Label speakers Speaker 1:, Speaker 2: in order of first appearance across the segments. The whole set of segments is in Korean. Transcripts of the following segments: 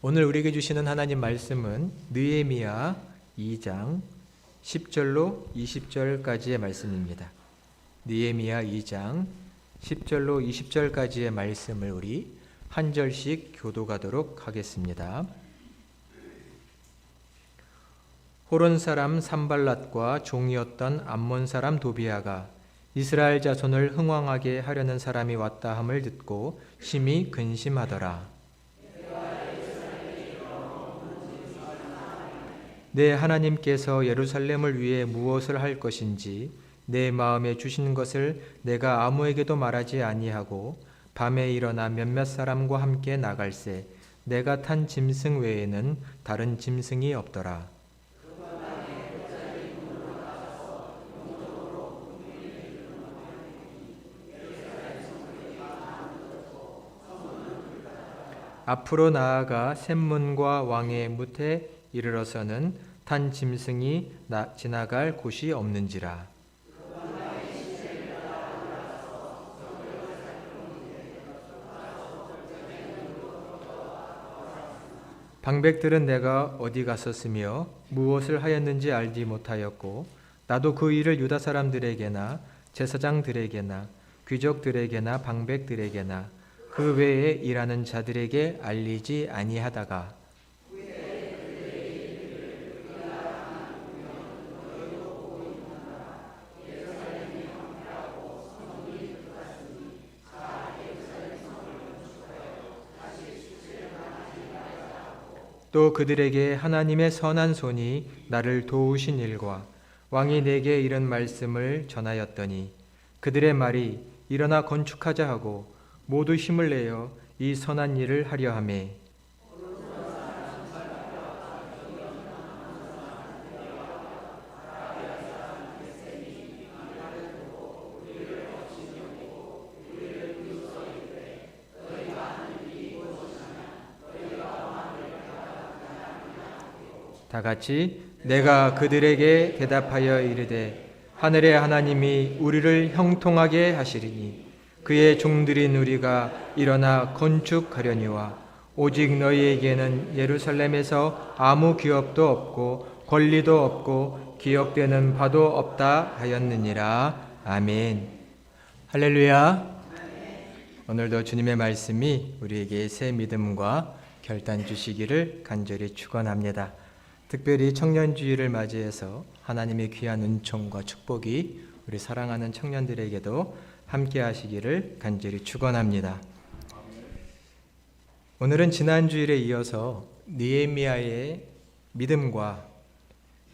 Speaker 1: 오늘 우리에게 주시는 하나님 말씀은 느헤미야 2장 10절로 20절까지의 말씀입니다. 느헤미야 2장 10절로 20절까지의 말씀을 우리 한 절씩 교독하도록 하겠습니다. 호론 사람 산발랏과 종이었던 암몬 사람 도비아가 이스라엘 자손을 흥왕하게 하려는 사람이 왔다 함을 듣고 심히 근심하더라. 내 하나님께서 예루살렘을 위해 무엇을 할 것인지 내 마음에 주신 것을 내가 아무에게도 말하지 아니하고 밤에 일어나 몇몇 사람과 함께 나갈새 내가 탄 짐승 외에는 다른 짐승이 없더라. 앞으로 나아가 샘문과 왕의 뭇에 이르러서는 탄 짐승이 지나갈 곳이 없는지라. 방백들은 내가 어디 갔었으며 무엇을 하였는지 알지 못하였고 나도 그 일을 유다 사람들에게나 제사장들에게나 귀족들에게나 방백들에게나 그 외에 일하는 자들에게 알리지 아니하다가 또 그들에게 하나님의 선한 손이 나를 도우신 일과 왕이 내게 이런 말씀을 전하였더니 그들의 말이 일어나 건축하자 하고 모두 힘을 내어 이 선한 일을 하려 하매 다 같이 내가 그들에게 대답하여 이르되 하늘의 하나님이 우리를 형통하게 하시리니 그의 종들인 우리가 일어나 건축하려니와 오직 너희에게는 예루살렘에서 아무 기업도 없고 권리도 없고 기억되는 바도 없다 하였느니라. 아멘. 할렐루야. 오늘도 주님의 말씀이 우리에게 새 믿음과 결단 주시기를 간절히 축원합니다. 특별히 청년주의를 맞이해서 하나님의 귀한 은총과 축복이 우리 사랑하는 청년들에게도 함께 하시기를 간절히 축원합니다. 오늘은 지난 주일에 이어서 느헤미야의 믿음과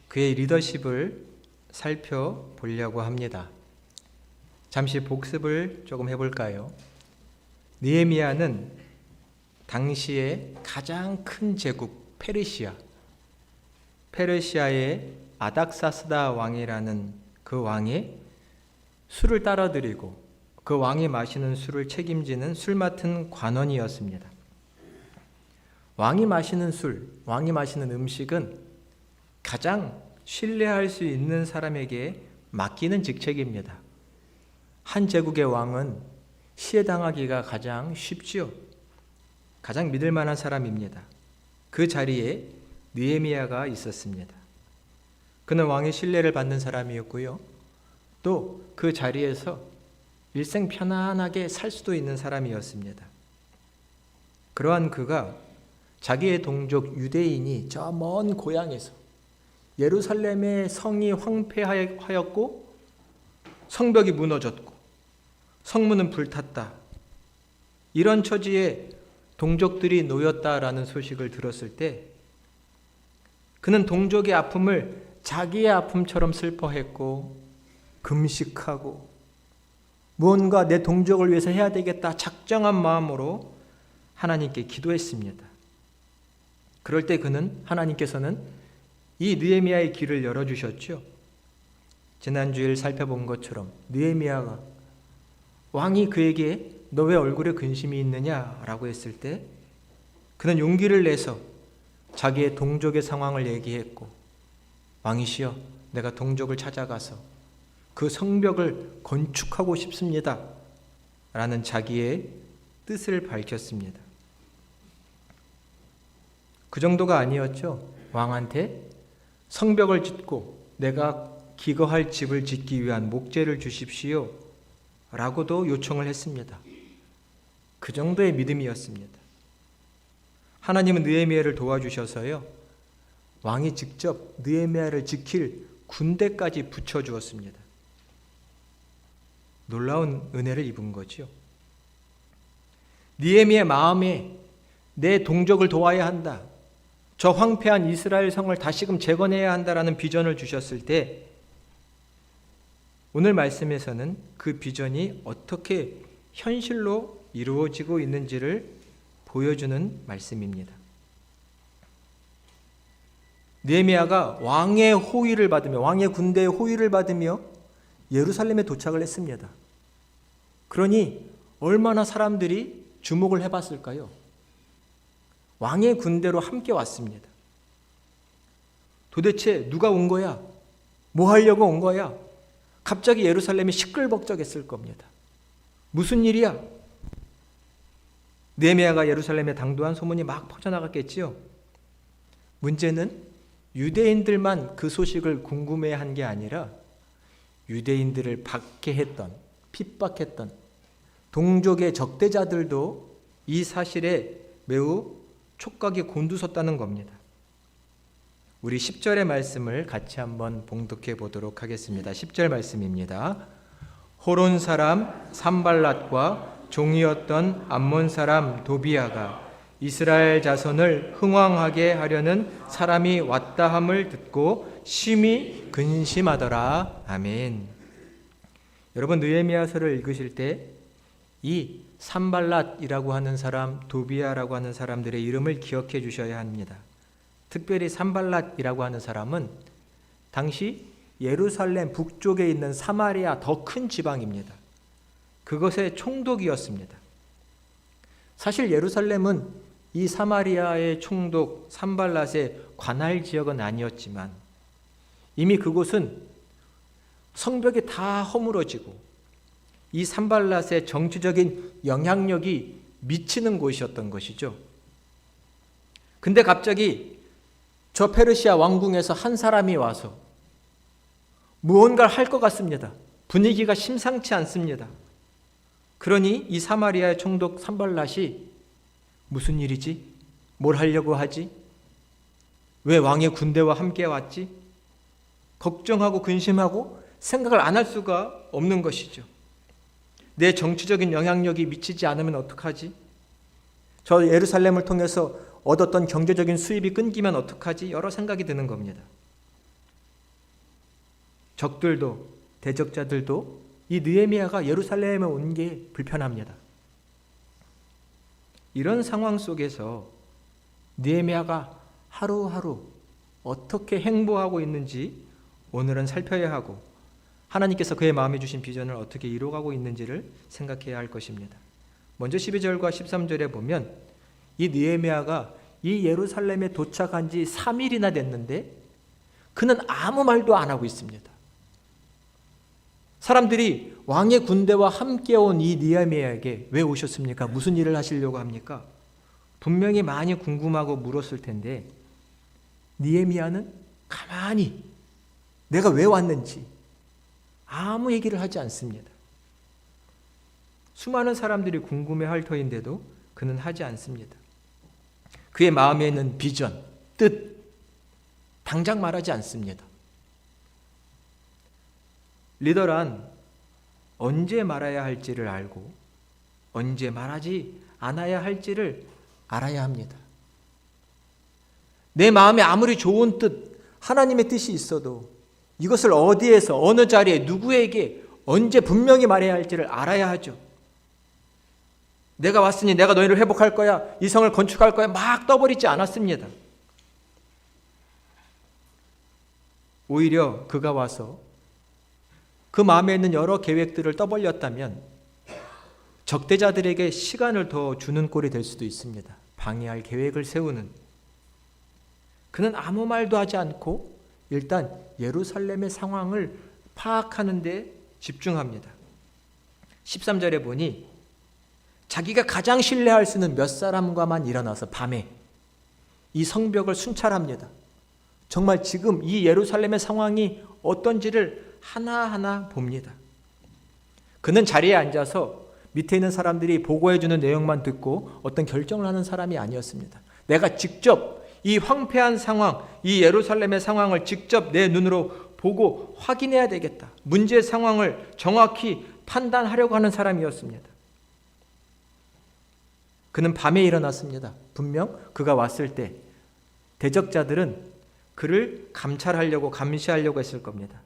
Speaker 1: 그의 리더십을 살펴보려고 합니다. 잠시 복습을 조금 해볼까요? 느헤미야는 당시의 가장 큰 제국 페르시아의 아닥사스다 왕이라는 그 왕의 술을 따라드리고 그 왕이 마시는 술을 책임지는 술 맡은 관원이었습니다. 왕이 마시는 술, 왕이 마시는 음식은 가장 신뢰할 수 있는 사람에게 맡기는 직책입니다. 한 제국의 왕은 시해당하기가 가장 쉽지요. 가장 믿을 만한 사람입니다. 그 자리에 느헤미야가 있었습니다. 그는 왕의 신뢰를 받는 사람이었고요. 또 그 자리에서 일생 편안하게 살 수도 있는 사람이었습니다. 그러한 그가 자기의 동족 유대인이 저 먼 고향에서 예루살렘의 성이 황폐하였고 성벽이 무너졌고 성문은 불탔다. 이런 처지에 동족들이 놓였다라는 소식을 들었을 때 그는 동족의 아픔을 자기의 아픔처럼 슬퍼했고 금식하고 무언가 내 동족을 위해서 해야 되겠다 작정한 마음으로 하나님께 기도했습니다. 그럴 때 하나님께서는 이 느헤미야의 길을 열어주셨죠. 지난주일 살펴본 것처럼 느헤미야가 왕이 그에게 너 왜 얼굴에 근심이 있느냐라고 했을 때 그는 용기를 내서 자기의 동족의 상황을 얘기했고 왕이시여 내가 동족을 찾아가서 그 성벽을 건축하고 싶습니다 라는 자기의 뜻을 밝혔습니다. 그 정도가 아니었죠. 왕한테 성벽을 짓고 내가 기거할 집을 짓기 위한 목재를 주십시오 라고도 요청을 했습니다. 그 정도의 믿음이었습니다. 하나님은 느헤미야를 도와주셔서요, 왕이 직접 느헤미야를 지킬 군대까지 붙여주었습니다. 놀라운 은혜를 입은 거죠. 느헤미야 마음에 내 동족을 도와야 한다, 저 황폐한 이스라엘 성을 다시금 재건해야 한다라는 비전을 주셨을 때, 오늘 말씀에서는 그 비전이 어떻게 현실로 이루어지고 있는지를 보여주는 말씀입니다. 느헤미야가 왕의 호위를 받으며, 왕의 군대의 호위를 받으며 예루살렘에 도착을 했습니다. 그러니 얼마나 사람들이 주목을 해봤을까요? 왕의 군대로 함께 왔습니다. 도대체 누가 온 거야? 뭐 하려고 온 거야? 갑자기 예루살렘이 시끌벅적했을 겁니다. 무슨 일이야? 느헤미야가 예루살렘에 당도한 소문이 막 퍼져나갔겠지요. 문제는 유대인들만 그 소식을 궁금해한 게 아니라 유대인들을 박해했던, 핍박했던 동족의 적대자들도 이 사실에 매우 촉각이 곤두섰다는 겁니다. 우리 10절의 말씀을 같이 한번 봉독해 보도록 하겠습니다. 10절 말씀입니다. 호론 사람 산발랏과 종이었던 암몬 사람 도비아가 이스라엘 자손을 흥왕하게 하려는 사람이 왔다 함을 듣고 심히 근심하더라. 아멘. 여러분, 느헤미야서를 읽으실 때 이 산발랏이라고 하는 사람, 도비아라고 하는 사람들의 이름을 기억해 주셔야 합니다. 특별히 산발랏이라고 하는 사람은 당시 예루살렘 북쪽에 있는 사마리아 더 큰 지방입니다. 그것의 총독이었습니다. 사실 예루살렘은 이 사마리아의 총독 산발랏의 관할 지역은 아니었지만 이미 그곳은 성벽이 다 허물어지고 이 산발랏의 정치적인 영향력이 미치는 곳이었던 것이죠. 근데 갑자기 저 페르시아 왕궁에서 한 사람이 와서 무언가를 할 것 같습니다. 분위기가 심상치 않습니다. 그러니 이 사마리아의 총독 산발랏이 무슨 일이지? 뭘 하려고 하지? 왜 왕의 군대와 함께 왔지? 걱정하고 근심하고 생각을 안 할 수가 없는 것이죠. 내 정치적인 영향력이 미치지 않으면 어떡하지? 저 예루살렘을 통해서 얻었던 경제적인 수입이 끊기면 어떡하지? 여러 생각이 드는 겁니다. 적들도, 대적자들도 이 느헤미야가 예루살렘에 온 게 불편합니다. 이런 상황 속에서 느헤미야가 하루하루 어떻게 행보하고 있는지 오늘은 살펴야 하고, 하나님께서 그의 마음에 주신 비전을 어떻게 이루어가고 있는지를 생각해야 할 것입니다. 먼저 12절과 13절에 보면 이 느헤미야가 이 예루살렘에 도착한 지 3일이나 됐는데 그는 아무 말도 안 하고 있습니다. 사람들이 왕의 군대와 함께 온 이 느헤미야에게 왜 오셨습니까? 무슨 일을 하시려고 합니까? 분명히 많이 궁금하고 물었을 텐데 느헤미야는 가만히 내가 왜 왔는지 아무 얘기를 하지 않습니다. 수많은 사람들이 궁금해할 터인데도 그는 하지 않습니다. 그의 마음에 있는 비전, 뜻, 당장 말하지 않습니다. 리더란 언제 말해야 할지를 알고 언제 말하지 않아야 할지를 알아야 합니다. 내 마음에 아무리 좋은 뜻, 하나님의 뜻이 있어도 이것을 어디에서, 어느 자리에, 누구에게, 언제 분명히 말해야 할지를 알아야 하죠. 내가 왔으니 내가 너희를 회복할 거야, 이 성을 건축할 거야 막 떠버리지 않았습니다. 오히려 그가 와서 그 마음에 있는 여러 계획들을 떠벌렸다면 적대자들에게 시간을 더 주는 꼴이 될 수도 있습니다. 방해할 계획을 세우는. 그는 아무 말도 하지 않고 일단 예루살렘의 상황을 파악하는 데 집중합니다. 13절에 보니 자기가 가장 신뢰할 수 있는 몇 사람과만 일어나서 밤에 이 성벽을 순찰합니다. 정말 지금 이 예루살렘의 상황이 어떤지를 하나하나 봅니다. 그는 자리에 앉아서 밑에 있는 사람들이 보고해주는 내용만 듣고 어떤 결정을 하는 사람이 아니었습니다. 내가 직접 이 황폐한 상황, 이 예루살렘의 상황을 직접 내 눈으로 보고 확인해야 되겠다. 문제의 상황을 정확히 판단하려고 하는 사람이었습니다. 그는 밤에 일어났습니다. 분명 그가 왔을 때 대적자들은 그를 감찰하려고 감시하려고 했을 겁니다.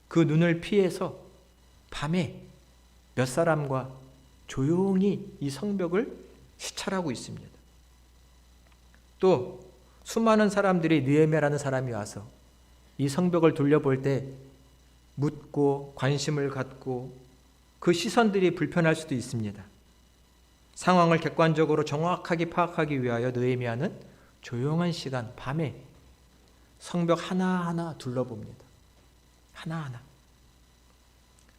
Speaker 1: 그 눈을 피해서 밤에 몇 사람과 조용히 이 성벽을 시찰하고 있습니다. 또 수많은 사람들이 느헤미야라는 사람이 와서 이 성벽을 돌려볼 때 묻고 관심을 갖고 그 시선들이 불편할 수도 있습니다. 상황을 객관적으로 정확하게 파악하기 위하여 느헤미야는 조용한 시간 밤에 성벽 하나하나 둘러봅니다. 하나하나.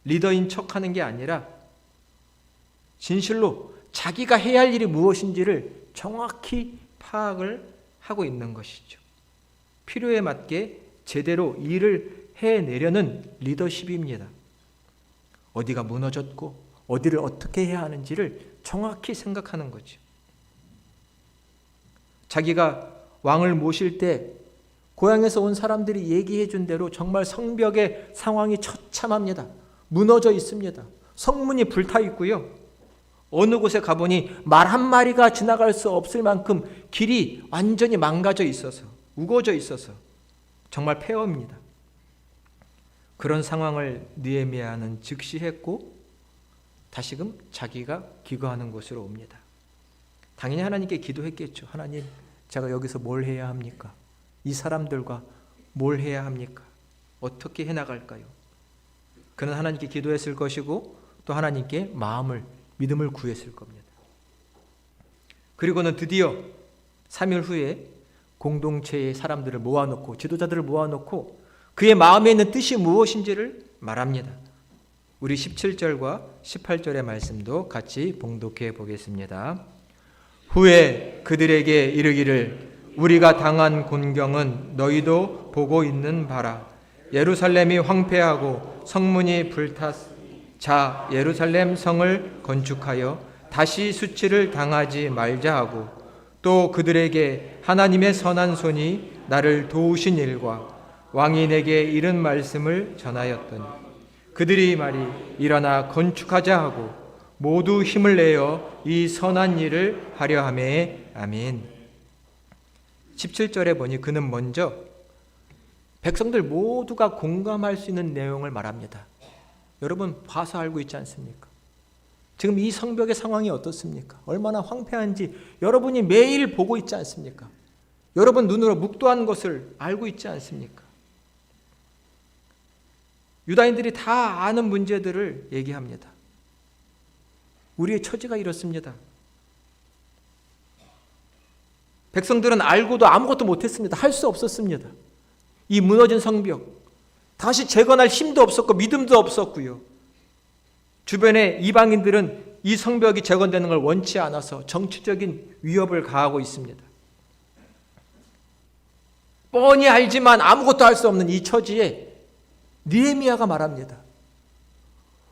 Speaker 1: 리더인 척하는 게 아니라 진실로 자기가 해야 할 일이 무엇인지를 정확히 파악을 하고 있는 것이죠. 필요에 맞게 제대로 일을 해내려는 리더십입니다. 어디가 무너졌고 어디를 어떻게 해야 하는지를 정확히 생각하는 거죠. 자기가 왕을 모실 때 고향에서 온 사람들이 얘기해 준 대로 정말 성벽의 상황이 처참합니다. 무너져 있습니다. 성문이 불타 있고요. 어느 곳에 가보니 말 한 마리가 지나갈 수 없을 만큼 길이 완전히 망가져 있어서 우거져 있어서 정말 폐허입니다. 그런 상황을 느헤미야는 직시했고 다시금 자기가 기거하는 곳으로 옵니다. 당연히 하나님께 기도했겠죠. 하나님, 제가 여기서 뭘 해야 합니까? 이 사람들과 뭘 해야 합니까? 어떻게 해나갈까요? 그는 하나님께 기도했을 것이고 또 하나님께 믿음을 구했을 겁니다. 그리고는 드디어 3일 후에 공동체의 사람들을 모아놓고 지도자들을 모아놓고 그의 마음에 있는 뜻이 무엇인지를 말합니다. 우리 17절과 18절의 말씀도 같이 봉독해 보겠습니다. 후에 그들에게 이르기를 우리가 당한 곤경은 너희도 보고 있는 바라. 예루살렘이 황폐하고 성문이 불탔. 자, 예루살렘 성을 건축하여 다시 수치를 당하지 말자 하고 또 그들에게 하나님의 선한 손이 나를 도우신 일과 왕이 내게 이른 말씀을 전하였더니 그들이 말이 일어나 건축하자 하고 모두 힘을 내어 이 선한 일을 하려 하매. 아멘. 17절에 보니 그는 먼저 백성들 모두가 공감할 수 있는 내용을 말합니다. 여러분 봐서 알고 있지 않습니까? 지금 이 성벽의 상황이 어떻습니까? 얼마나 황폐한지 여러분이 매일 보고 있지 않습니까? 여러분 눈으로 묵도한 것을 알고 있지 않습니까? 유다인들이 다 아는 문제들을 얘기합니다. 우리의 처지가 이렇습니다. 백성들은 알고도 아무것도 못했습니다. 할 수 없었습니다. 이 무너진 성벽 다시 재건할 힘도 없었고 믿음도 없었고요. 주변의 이방인들은 이 성벽이 재건되는 걸 원치 않아서 정치적인 위협을 가하고 있습니다. 뻔히 알지만 아무것도 할 수 없는 이 처지에 느헤미야가 말합니다.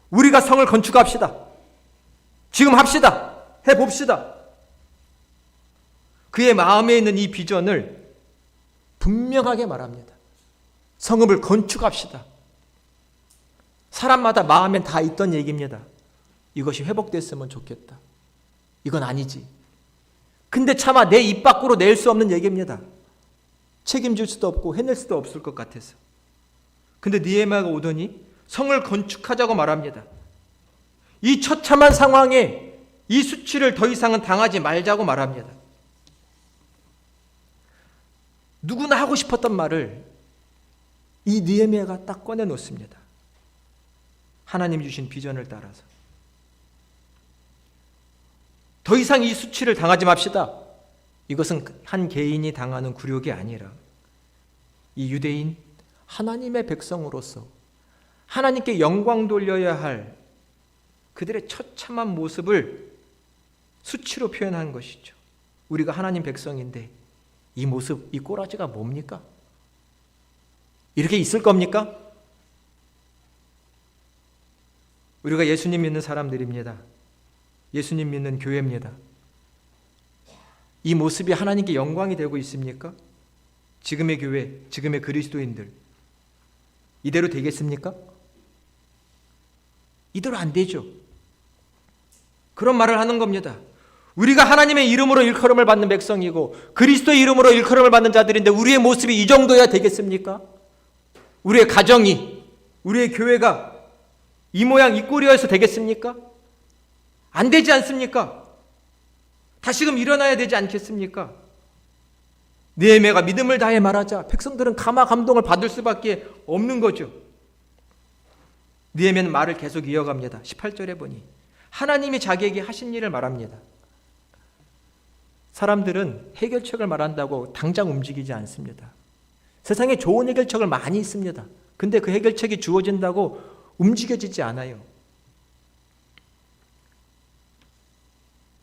Speaker 1: 우리가 성을 건축합시다. 지금 합시다. 해봅시다. 그의 마음에 있는 이 비전을 분명하게 말합니다. 성읍을 건축합시다. 사람마다 마음엔 다 있던 얘기입니다. 이것이 회복됐으면 좋겠다. 이건 아니지. 근데 차마 내 입 밖으로 낼 수 없는 얘기입니다. 책임질 수도 없고 해낼 수도 없을 것 같아서. 근데 느헤미야가 오더니 성을 건축하자고 말합니다. 이 처참한 상황에 이 수치를 더 이상은 당하지 말자고 말합니다. 누구나 하고 싶었던 말을 이 느헤미야가 딱 꺼내놓습니다. 하나님 주신 비전을 따라서. 더 이상 이 수치를 당하지 맙시다. 이것은 한 개인이 당하는 굴욕이 아니라 이 유대인 하나님의 백성으로서 하나님께 영광 돌려야 할 그들의 처참한 모습을 수치로 표현한 것이죠. 우리가 하나님 백성인데 이 모습, 이 꼬라지가 뭡니까? 이렇게 있을 겁니까? 우리가 예수님 믿는 사람들입니다. 예수님 믿는 교회입니다. 이 모습이 하나님께 영광이 되고 있습니까? 지금의 교회, 지금의 그리스도인들 이대로 되겠습니까? 이대로 안 되죠. 그런 말을 하는 겁니다. 우리가 하나님의 이름으로 일컬음을 받는 백성이고 그리스도의 이름으로 일컬음을 받는 자들인데 우리의 모습이 이 정도야 되겠습니까? 우리의 가정이, 우리의 교회가 이 모양 이 꼴이어서 되겠습니까? 안 되지 않습니까? 다시금 일어나야 되지 않겠습니까? 느헤미야가 믿음을 다해 말하자 백성들은 감화 감동을 받을 수밖에 없는 거죠. 느헤미야는 말을 계속 이어갑니다. 18절에 보니 하나님이 자기에게 하신 일을 말합니다. 사람들은 해결책을 말한다고 당장 움직이지 않습니다. 세상에 좋은 해결책을 많이 있습니다. 근데 그 해결책이 주어진다고 움직여지지 않아요.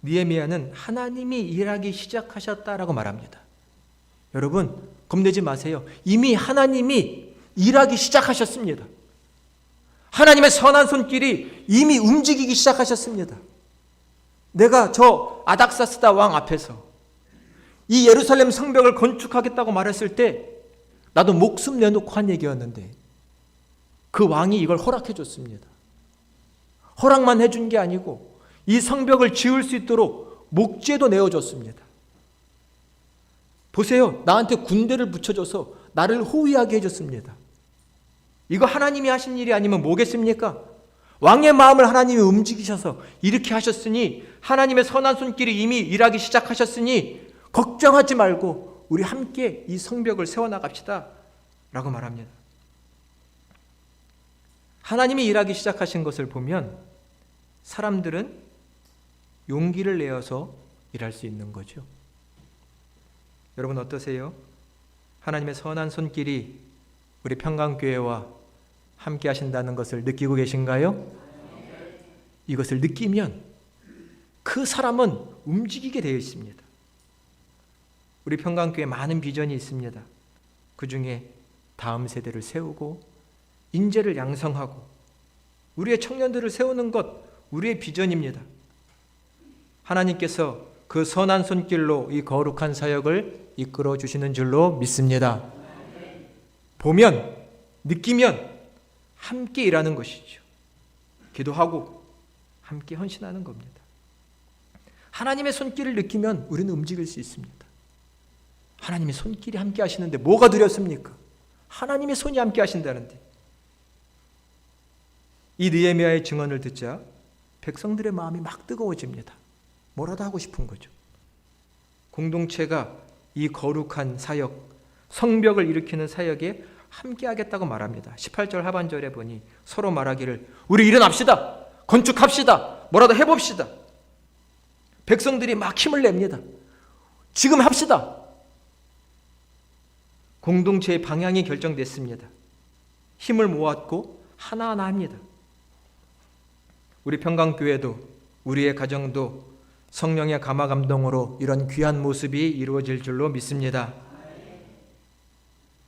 Speaker 1: 느헤미야는 하나님이 일하기 시작하셨다라고 말합니다. 여러분 겁내지 마세요. 이미 하나님이 일하기 시작하셨습니다. 하나님의 선한 손길이 이미 움직이기 시작하셨습니다. 내가 저 아닥사스다 왕 앞에서 이 예루살렘 성벽을 건축하겠다고 말했을 때 나도 목숨 내놓고 한 얘기였는데 그 왕이 이걸 허락해 줬습니다. 허락만 해준 게 아니고 이 성벽을 지을 수 있도록 목재도 내어줬습니다. 보세요. 나한테 군대를 붙여줘서 나를 호위하게 해줬습니다. 이거 하나님이 하신 일이 아니면 뭐겠습니까? 왕의 마음을 하나님이 움직이셔서 이렇게 하셨으니 하나님의 선한 손길이 이미 일하기 시작하셨으니 걱정하지 말고 우리 함께 이 성벽을 세워나갑시다 라고 말합니다. 하나님이 일하기 시작하신 것을 보면 사람들은 용기를 내어서 일할 수 있는 거죠. 여러분 어떠세요? 하나님의 선한 손길이 우리 평강교회와 함께 하신다는 것을 느끼고 계신가요? 이것을 느끼면 그 사람은 움직이게 되어 있습니다. 우리 평강교회에 많은 비전이 있습니다. 그 중에 다음 세대를 세우고 인재를 양성하고 우리의 청년들을 세우는 것 우리의 비전입니다. 하나님께서 그 선한 손길로 이 거룩한 사역을 이끌어 주시는 줄로 믿습니다. 보면 느끼면 함께 일하는 것이죠. 기도하고 함께 헌신하는 겁니다. 하나님의 손길을 느끼면 우리는 움직일 수 있습니다. 하나님의 손길이 함께 하시는데 뭐가 두렵습니까? 하나님의 손이 함께 하신다는데. 이 느헤미야의 증언을 듣자 백성들의 마음이 막 뜨거워집니다. 뭐라도 하고 싶은 거죠. 공동체가 이 거룩한 사역, 성벽을 일으키는 사역에 함께 하겠다고 말합니다. 18절 하반절에 보니 서로 말하기를 우리 일어납시다. 건축합시다. 뭐라도 해봅시다. 백성들이 막 힘을 냅니다. 지금 합시다. 공동체의 방향이 결정됐습니다. 힘을 모았고 하나하나 합니다. 우리 평강교회도 우리의 가정도 성령의 감화 감동으로 이런 귀한 모습이 이루어질 줄로 믿습니다.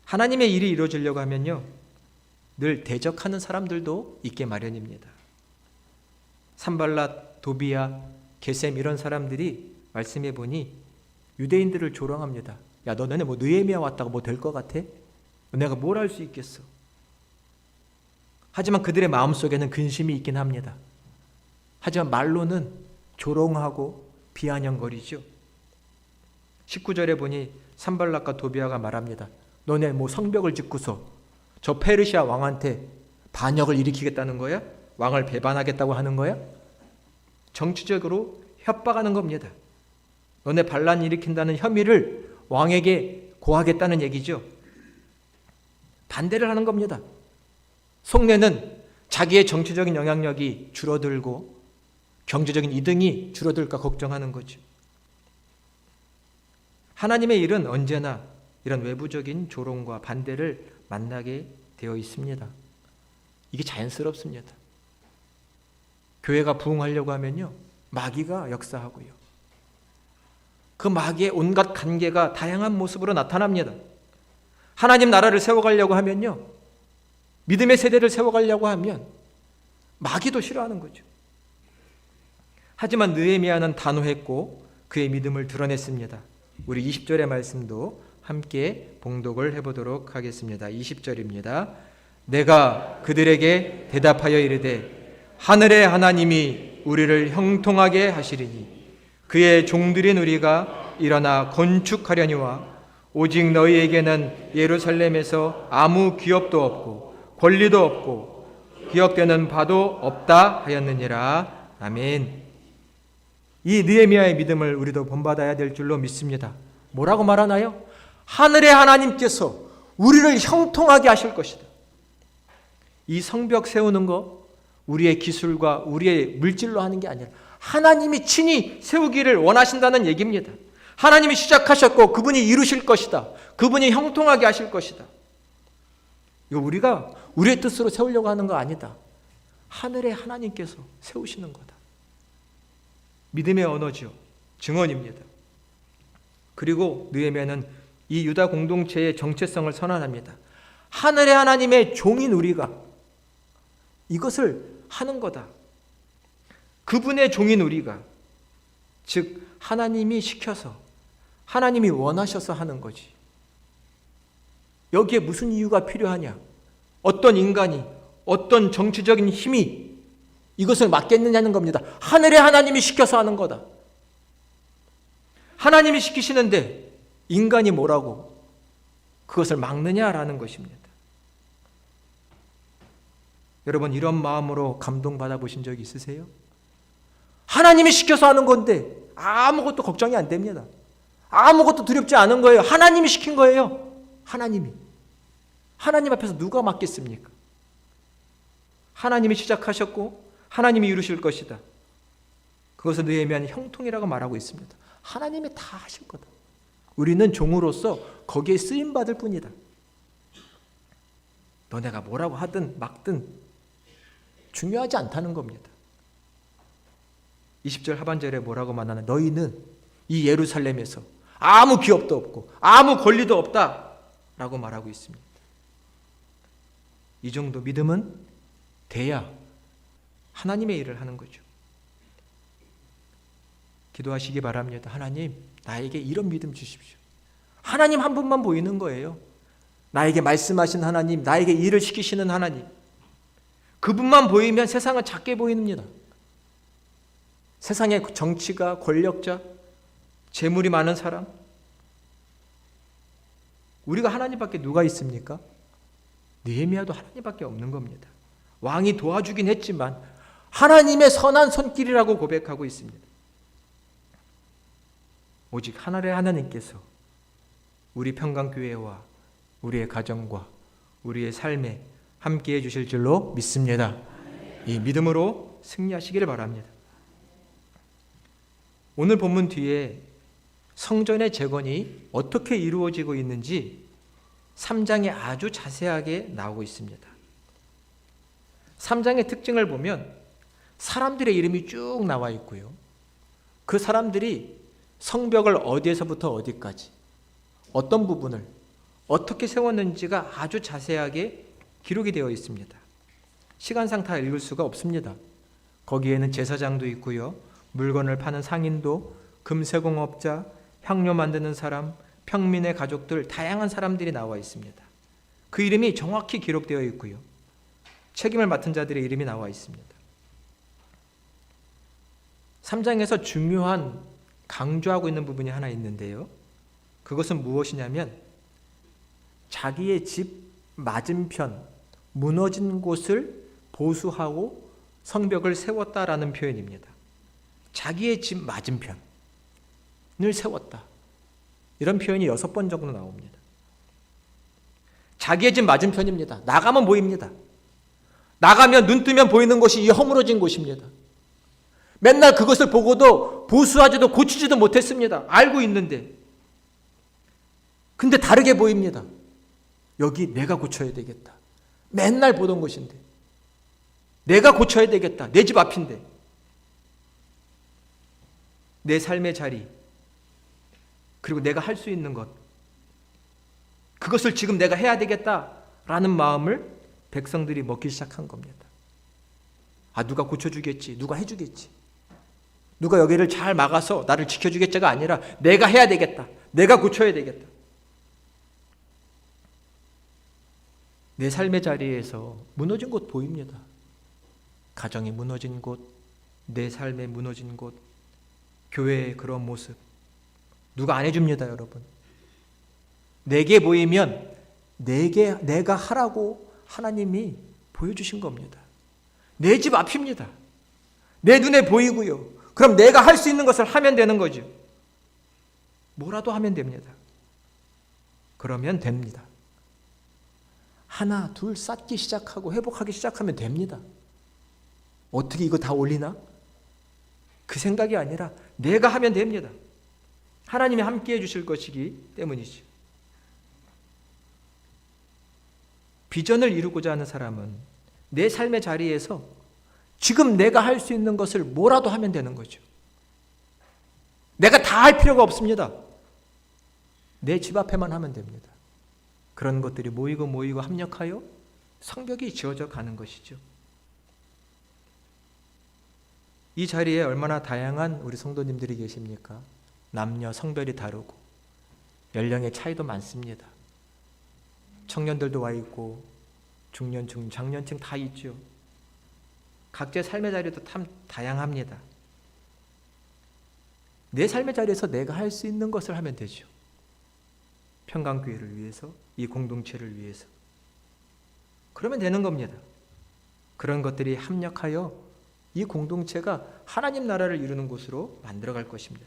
Speaker 1: 하나님의 일이 이루어지려고 하면요 늘 대적하는 사람들도 있게 마련입니다. 산발랏, 도비야, 게셈 이런 사람들이 말씀해 보니 유대인들을 조롱합니다. 야, 너네 뭐 느헤미야 왔다고 뭐 될 것 같아? 내가 뭘 할 수 있겠어? 하지만 그들의 마음속에는 근심이 있긴 합니다. 하지만 말로는 조롱하고 비아냥거리죠. 19절에 보니 산발랏과 도비야가 말합니다. 너네 뭐 성벽을 짓고서 저 페르시아 왕한테 반역을 일으키겠다는 거야? 왕을 배반하겠다고 하는 거야? 정치적으로 협박하는 겁니다. 너네 반란 일으킨다는 혐의를 왕에게 고하겠다는 얘기죠. 반대를 하는 겁니다. 속내는 자기의 정치적인 영향력이 줄어들고 경제적인 이득이 줄어들까 걱정하는 거죠. 하나님의 일은 언제나 이런 외부적인 조롱과 반대를 만나게 되어 있습니다. 이게 자연스럽습니다. 교회가 부흥하려고 하면요 마귀가 역사하고요 그 마귀의 온갖 관계가 다양한 모습으로 나타납니다. 하나님 나라를 세워가려고 하면요, 믿음의 세대를 세워가려고 하면 마귀도 싫어하는 거죠. 하지만 느헤미야는 단호했고 그의 믿음을 드러냈습니다. 우리 20절의 말씀도 함께 봉독을 해보도록 하겠습니다. 20절입니다. 내가 그들에게 대답하여 이르되 하늘의 하나님이 우리를 형통하게 하시리니 그의 종들인 우리가 일어나 건축하려니와 오직 너희에게는 예루살렘에서 아무 기업도 없고 권리도 없고 기억되는 바도 없다 하였느니라. 아멘. 이 느헤미야의 믿음을 우리도 본받아야 될 줄로 믿습니다. 뭐라고 말하나요? 하늘의 하나님께서 우리를 형통하게 하실 것이다. 이 성벽 세우는 거 우리의 기술과 우리의 물질로 하는 게 아니라 하나님이 친히 세우기를 원하신다는 얘기입니다. 하나님이 시작하셨고 그분이 이루실 것이다. 그분이 형통하게 하실 것이다. 이거 우리가 우리의 뜻으로 세우려고 하는 거 아니다. 하늘의 하나님께서 세우시는 거다. 믿음의 언어죠. 증언입니다. 그리고 느헤미야는 이 유다 공동체의 정체성을 선언합니다. 하늘의 하나님의 종인 우리가 이것을 하는 거다. 그분의 종인 우리가, 즉 하나님이 시켜서 하나님이 원하셔서 하는 거지. 여기에 무슨 이유가 필요하냐? 어떤 인간이, 어떤 정치적인 힘이 이것을 막겠느냐는 겁니다. 하늘의 하나님이 시켜서 하는 거다. 하나님이 시키시는데 인간이 뭐라고 그것을 막느냐라는 것입니다. 여러분, 이런 마음으로 감동받아 보신 적 있으세요? 하나님이 시켜서 하는 건데 아무것도 걱정이 안 됩니다. 아무것도 두렵지 않은 거예요. 하나님이 시킨 거예요. 하나님 앞에서 누가 맡겠습니까? 하나님이 시작하셨고 하나님이 이루실 것이다. 그것을 느헤미야는 형통이라고 말하고 있습니다. 하나님이 다 하실 거다. 우리는 종으로서 거기에 쓰임받을 뿐이다. 너네가 뭐라고 하든 막든 중요하지 않다는 겁니다. 20절 하반절에 뭐라고 말하나? 너희는 이 예루살렘에서 아무 기업도 없고 아무 권리도 없다 라고 말하고 있습니다. 이 정도 믿음은 돼야 하나님의 일을 하는 거죠. 기도하시기 바랍니다. 하나님, 나에게 이런 믿음 주십시오. 하나님 한 분만 보이는 거예요. 나에게 말씀하신 하나님, 나에게 일을 시키시는 하나님. 그분만 보이면 세상은 작게 보입니다. 세상의 정치가, 권력자, 재물이 많은 사람, 우리가 하나님밖에 누가 있습니까? 느헤미야도 하나님밖에 없는 겁니다. 왕이 도와주긴 했지만 하나님의 선한 손길이라고 고백하고 있습니다. 오직 하늘의 하나님께서 우리 평강교회와 우리의 가정과 우리의 삶에 함께해 주실 줄로 믿습니다. 이 믿음으로 승리하시기를 바랍니다. 오늘 본문 뒤에 성전의 재건이 어떻게 이루어지고 있는지 3장에 아주 자세하게 나오고 있습니다. 3장의 특징을 보면 사람들의 이름이 쭉 나와 있고요. 그 사람들이 성벽을 어디에서부터 어디까지, 어떤 부분을 어떻게 세웠는지가 아주 자세하게 기록이 되어 있습니다. 시간상 다 읽을 수가 없습니다. 거기에는 제사장도 있고요. 물건을 파는 상인도, 금세공업자, 향료 만드는 사람, 평민의 가족들, 다양한 사람들이 나와 있습니다. 그 이름이 정확히 기록되어 있고요. 책임을 맡은 자들의 이름이 나와 있습니다. 3장에서 중요한 강조하고 있는 부분이 하나 있는데요. 그것은 무엇이냐면 자기의 집 맞은편 무너진 곳을 보수하고 성벽을 세웠다라는 표현입니다. 자기의 집 맞은편을 세웠다. 이런 표현이 6번 정도 나옵니다. 자기의 집 맞은편입니다. 나가면 보입니다. 나가면 눈 뜨면 보이는 곳이 이 허물어진 곳입니다. 맨날 그것을 보고도 보수하지도 고치지도 못했습니다. 알고 있는데. 근데 다르게 보입니다. 여기 내가 고쳐야 되겠다. 맨날 보던 곳인데. 내가 고쳐야 되겠다. 내 집 앞인데. 내 삶의 자리, 그리고 내가 할 수 있는 것, 그것을 지금 내가 해야 되겠다라는 마음을 백성들이 먹기 시작한 겁니다. 누가 고쳐주겠지, 누가 해주겠지, 누가 여기를 잘 막아서 나를 지켜주겠지가 아니라 내가 해야 되겠다, 내가 고쳐야 되겠다. 내 삶의 자리에서 무너진 곳 보입니다. 가정이 무너진 곳, 내 삶에 무너진 곳, 교회의 그런 모습, 누가 안 해줍니다, 여러분. 내게 보이면 내가 하라고 하나님이 보여주신 겁니다. 내 집 앞입니다. 내 눈에 보이고요. 그럼 내가 할 수 있는 것을 하면 되는 거죠. 뭐라도 하면 됩니다. 그러면 됩니다. 하나, 둘 쌓기 시작하고 회복하기 시작하면 됩니다. 어떻게 이거 다 올리나? 그 생각이 아니라 내가 하면 됩니다. 하나님이 함께 해주실 것이기 때문이죠. 비전을 이루고자 하는 사람은 내 삶의 자리에서 지금 내가 할 수 있는 것을 뭐라도 하면 되는 거죠. 내가 다 할 필요가 없습니다. 내 집 앞에만 하면 됩니다. 그런 것들이 모이고 합력하여 성벽이 지어져 가는 것이죠. 이 자리에 얼마나 다양한 우리 성도님들이 계십니까? 남녀 성별이 다르고 연령의 차이도 많습니다. 청년들도 와 있고 중년층, 장년층 다 있죠. 각자의 삶의 자리도 참 다양합니다. 내 삶의 자리에서 내가 할 수 있는 것을 하면 되죠. 평강교회를 위해서, 이 공동체를 위해서. 그러면 되는 겁니다. 그런 것들이 합력하여 이 공동체가 하나님 나라를 이루는 곳으로 만들어갈 것입니다.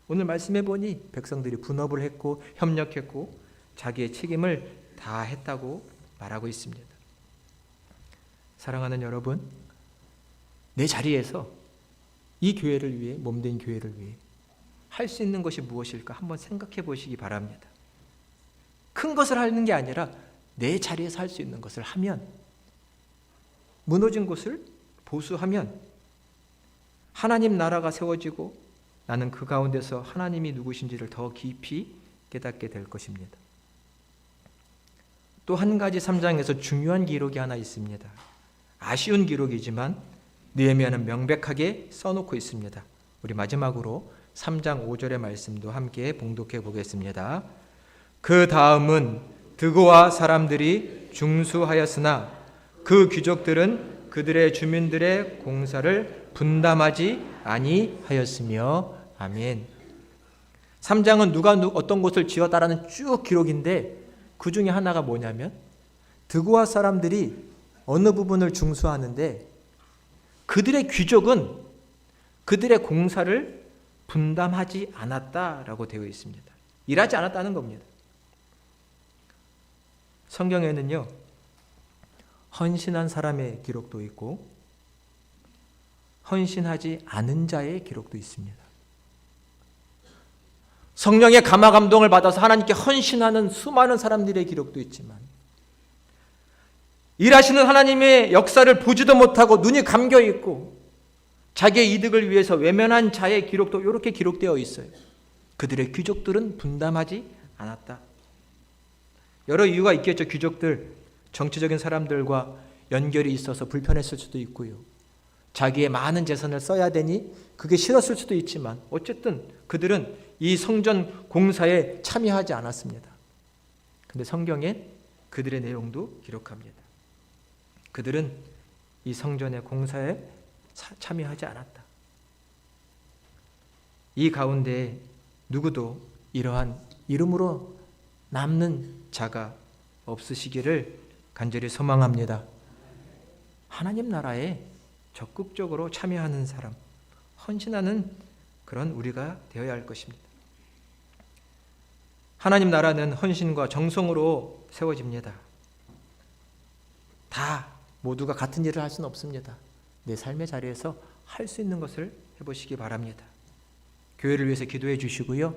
Speaker 1: 오늘 말씀해 보니 백성들이 분업을 했고 협력했고 자기의 책임을 다 했다고 말하고 있습니다. 사랑하는 여러분, 내 자리에서 이 교회를 위해, 몸된 교회를 위해 할 수 있는 것이 무엇일까 한번 생각해 보시기 바랍니다. 큰 것을 하는 게 아니라 내 자리에서 할 수 있는 것을 하면, 무너진 곳을 보수하면 하나님 나라가 세워지고 나는 그 가운데서 하나님이 누구신지를 더 깊이 깨닫게 될 것입니다. 또 한 가지 3장에서 중요한 기록이 하나 있습니다. 아쉬운 기록이지만 느헤미야는 명백하게 써놓고 있습니다. 우리 마지막으로 3장 5절의 말씀도 함께 봉독해 보겠습니다. 그 다음은 드고아 사람들이 중수하였으나 그 귀족들은 그들의 주민들의 공사를 분담하지 아니하였으며. 아멘. 3장은 누가 어떤 곳을 지었다라는 쭉 기록인데 그 중에 하나가 뭐냐면 드고아 사람들이 어느 부분을 중수하는데 그들의 귀족은 그들의 공사를 분담하지 않았다라고 되어 있습니다. 일하지 않았다는 겁니다. 성경에는요, 헌신한 사람의 기록도 있고 헌신하지 않은 자의 기록도 있습니다. 성령의 감화 감동을 받아서 하나님께 헌신하는 수많은 사람들의 기록도 있지만 일하시는 하나님의 역사를 보지도 못하고 눈이 감겨 있고 자기의 이득을 위해서 외면한 자의 기록도 이렇게 기록되어 있어요. 그들의 귀족들은 분담하지 않았다. 여러 이유가 있겠죠. 귀족들, 정치적인 사람들과 연결이 있어서 불편했을 수도 있고요. 자기의 많은 재산을 써야 되니 그게 싫었을 수도 있지만 어쨌든 그들은 이 성전 공사에 참여하지 않았습니다. 근데 성경에 그들의 내용도 기록합니다. 그들은 이 성전의 공사에 참여하지 않았다. 이 가운데 누구도 이러한 이름으로 남는 자가 없으시기를 간절히 소망합니다. 하나님 나라에 적극적으로 참여하는 사람, 헌신하는 그런 우리가 되어야 할 것입니다. 하나님 나라는 헌신과 정성으로 세워집니다. 다 모두가 같은 일을 할 수는 없습니다. 내 삶의 자리에서 할 수 있는 것을 해보시기 바랍니다. 교회를 위해서 기도해 주시고요.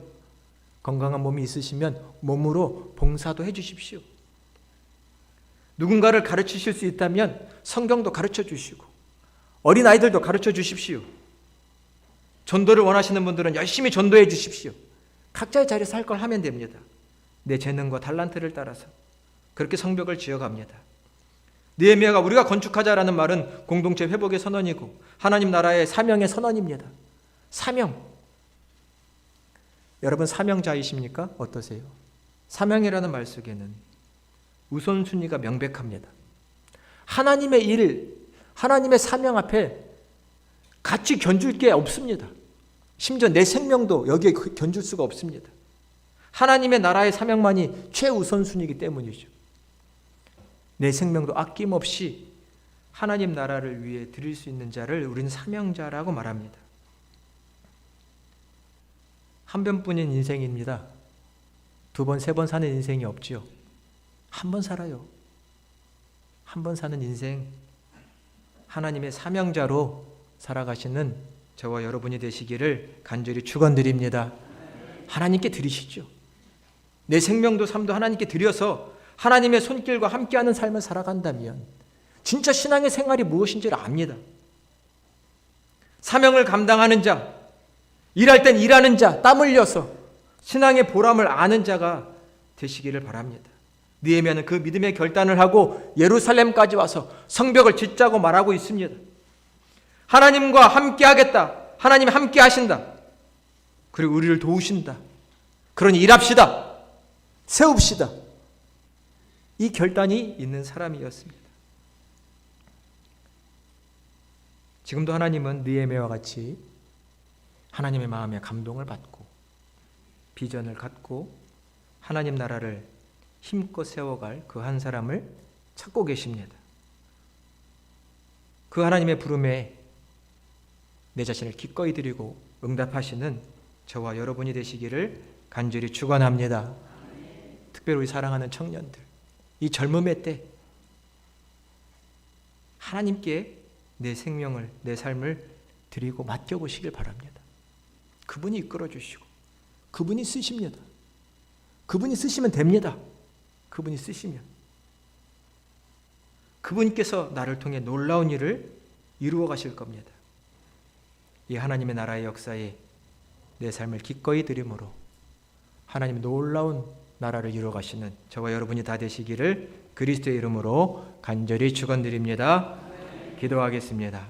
Speaker 1: 건강한 몸이 있으시면 몸으로 봉사도 해 주십시오. 누군가를 가르치실 수 있다면 성경도 가르쳐 주시고 어린아이들도 가르쳐 주십시오. 전도를 원하시는 분들은 열심히 전도해 주십시오. 각자의 자리에서 할 걸 하면 됩니다. 내 재능과 달란트를 따라서 그렇게 성벽을 지어갑니다. 느헤미야가 우리가 건축하자라는 말은 공동체 회복의 선언이고 하나님 나라의 사명의 선언입니다. 사명. 여러분 사명자이십니까? 어떠세요? 사명이라는 말 속에는 우선순위가 명백합니다. 하나님의 일, 하나님의 사명 앞에 같이 견줄 게 없습니다. 심지어 내 생명도 여기에 견줄 수가 없습니다. 하나님의 나라의 사명만이 최우선순위이기 때문이죠. 내 생명도 아낌없이 하나님 나라를 위해 드릴 수 있는 자를 우리는 사명자라고 말합니다. 한 번뿐인 인생입니다. 두 번, 세 번 사는 인생이 없지요. 한 번 살아요. 한 번 사는 인생, 하나님의 사명자로 살아가시는 저와 여러분이 되시기를 간절히 축원드립니다. 하나님께 드리시죠. 내 생명도 삶도 하나님께 드려서 하나님의 손길과 함께하는 삶을 살아간다면 진짜 신앙의 생활이 무엇인지를 압니다. 사명을 감당하는 자, 일할 땐 일하는 자, 땀 흘려서 신앙의 보람을 아는 자가 되시기를 바랍니다. 느헤미야는 그 믿음의 결단을 하고 예루살렘까지 와서 성벽을 짓자고 말하고 있습니다. 하나님과 함께 하겠다. 하나님이 함께 하신다. 그리고 우리를 도우신다. 그러니 일합시다. 세웁시다. 이 결단이 있는 사람이었습니다. 지금도 하나님은 느헤미야와 같이 하나님의 마음에 감동을 받고 비전을 갖고 하나님 나라를 힘껏 세워갈 그 한 사람을 찾고 계십니다. 그 하나님의 부름에 내 자신을 기꺼이 드리고 응답하시는 저와 여러분이 되시기를 간절히 축원합니다. 특별히 우리 사랑하는 청년들, 이 젊음의 때 하나님께 내 생명을, 내 삶을 드리고 맡겨보시길 바랍니다. 그분이 이끌어 주시고 그분이 쓰십니다. 그분이 쓰시면 됩니다. 그분이 쓰시면 그분께서 나를 통해 놀라운 일을 이루어 가실 겁니다. 이 하나님의 나라의 역사에 내 삶을 기꺼이 드림으로 하나님의 놀라운 나라를 이루어 가시는 저와 여러분이 다 되시기를 그리스도의 이름으로 간절히 축원드립니다. 기도하겠습니다.